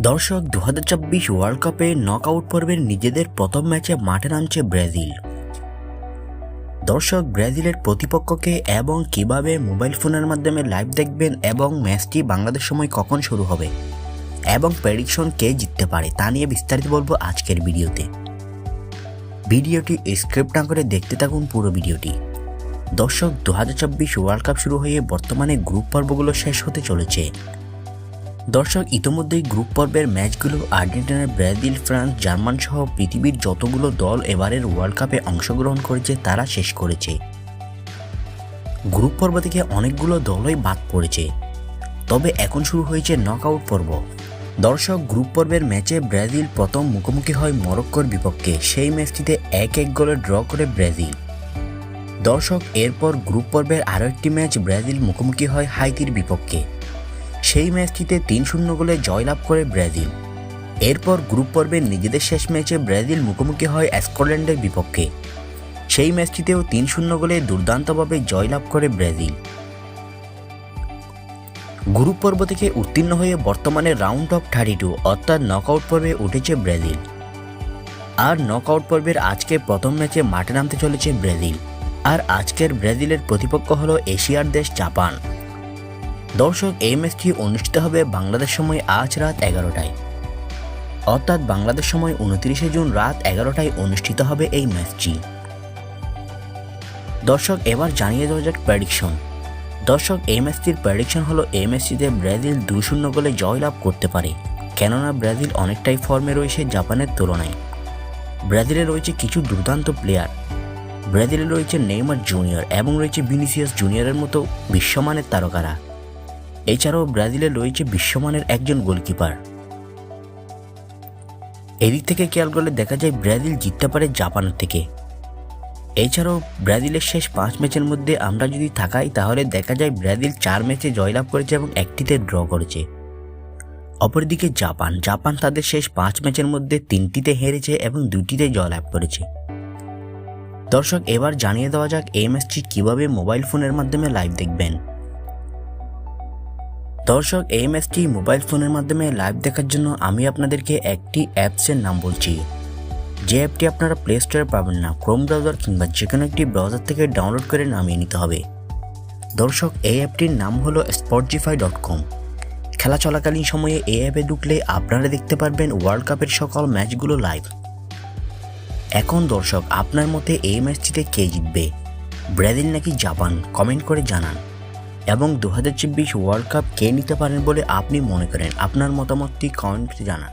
দর্শক 2024 ওয়ার্ল্ড কাপে নকআউট পর্বের নিজেদের প্রথম ম্যাচে মাঠে নামছে ব্রাজিল। দর্শক ব্রাজিলের প্রতিপক্ষকে এবং কিভাবে মোবাইল ফোনের মাধ্যমে লাইভ দেখবেন এবং ম্যাচটি বাংলাদেশ সময় কখন শুরু হবে এবং প্রেডিকশন কে জিততে পারে তা নিয়ে বিস্তারিত বলবো আজকের ভিডিওতে। ভিডিওটি স্ক্রিপ্ট না করে দেখতে থাকুন পুরো ভিডিওটি। দর্শক 2024 ওয়ার্ল্ড কাপ শুরু হয়ে বর্তমানে গ্রুপ পর্বগুলো শেষ হতে চলেছে। দর্শক ইতিমধ্যেই গ্রুপ পর্বের ম্যাচগুলো আর্জেন্টিনা, ব্রাজিল, ফ্রান্স, জার্মান সহ পৃথিবীর যতগুলো দল এবারের ওয়ার্ল্ড কাপে অংশগ্রহণ করেছে তারা শেষ করেছে। গ্রুপ পর্ব থেকে অনেকগুলো দলই বাদ পড়েছে, তবে এখন শুরু হয়েছে নকআউট পর্ব। দর্শক গ্রুপ পর্বের ম্যাচে ব্রাজিল প্রথম মুখোমুখি হয় মরক্কোর বিপক্ষে। সেই ম্যাচটিতে 1-1 গোলে ড্র করে ব্রাজিল। দর্শক এরপর গ্রুপ পর্বের আরও একটি ম্যাচ ব্রাজিল মুখোমুখি হয় হাইতির বিপক্ষে। সেই ম্যাচটিতে 3-0 গোলে জয়লাভ করে ব্রাজিল। এরপর গ্রুপ পর্বের নিজেদের শেষ ম্যাচে ব্রাজিল মুখোমুখি হয় স্কটল্যান্ডের বিপক্ষে। সেই ম্যাচটিতেও 3-0 গোলে দুর্দান্তভাবে জয়লাভ করে ব্রাজিল। গ্রুপ পর্ব থেকে উত্তীর্ণ হয়ে বর্তমানে রাউন্ড অফ 32 অর্থাৎ নকআউট পর্বে উঠেছে ব্রাজিল। আর নকআউট পর্বের আজকে প্রথম ম্যাচে মাঠে নামতে চলেছে ব্রাজিল। আর আজকের ব্রাজিলের প্রতিপক্ষ হলো এশিয়ার দেশ জাপান। দর্শক এই ম্যাচটি অনুষ্ঠিত হবে বাংলাদেশ সময় আজ রাত 11টায়, অর্থাৎ বাংলাদেশ সময় 29শে জুন রাত 11টায় অনুষ্ঠিত হবে এই ম্যাচটি। দর্শক এবার জানিয়ে দেওয়া যাক প্রেডিকশন। দর্শক এই ম্যাচটির প্রেডিকশন হলো এই ম্যাচটিতে ব্রাজিল 2-0 গোলে জয়লাভ করতে পারে, কেননা ব্রাজিল অনেকটাই ফর্মে রয়েছে জাপানের তুলনায়। ব্রাজিলে রয়েছে কিছু দুর্দান্ত প্লেয়ার। ব্রাজিলে রয়েছে নেইমার জুনিয়র এবং রয়েছে ভিনিসিয়াস জুনিয়রের মতো বিশ্বমানের তারকারা। এছাড়াও ব্রাজিলে রয়েছে বিশ্বমানের একজন গোলকিপার। এদিক থেকে খেয়াল করলে দেখা যায় ব্রাজিল জিততে পারে জাপানের থেকে। এছাড়াও ব্রাজিলের শেষ 5 ম্যাচের মধ্যে আমরা যদি তাকাই তাহলে দেখা যায় ব্রাজিল 4 ম্যাচে জয়লাভ করেছে এবং একটিতে ড্র করেছে। অপরদিকে জাপান তাদের শেষ 5 ম্যাচের মধ্যে 3টিতে হেরেছে এবং 2টিতে জয়লাভ করেছে। দর্শক এবার জানিয়ে দেওয়া যাক এই ম্যাচটি কিভাবে মোবাইল ফোনের মাধ্যমে লাইভ দেখবেন। দর্শক এই ম্যাচটি মোবাইল ফোনের মাধ্যমে লাইভ দেখার জন্য আমি আপনাদেরকে একটি অ্যাপসের নাম বলছি, যে অ্যাপটি আপনারা প্লে স্টোরে পাবেন না, ক্রোম ব্রাউজার কিংবা যে কোনো একটি ব্রাউজার থেকে ডাউনলোড করে নামিয়ে নিতে হবে। দর্শক এই অ্যাপটির নাম হলো spotify.com। খেলা চলাকালীন সময়ে এই অ্যাপে ঢুকলে আপনারা দেখতে পারবেন ওয়ার্ল্ড কাপের সকল ম্যাচগুলো লাইভ। এখন দর্শক আপনার মতে এই ম্যাচটিতে কে জিতবে, ব্রাজিল নাকি জাপান, কমেন্ট করে জানান। এবং 2024 ওয়ার্ল্ড কাপ কে নিতে পারেন বলে আপনি মনে করেন, আপনার মতামতটি কমেন্টে জানান।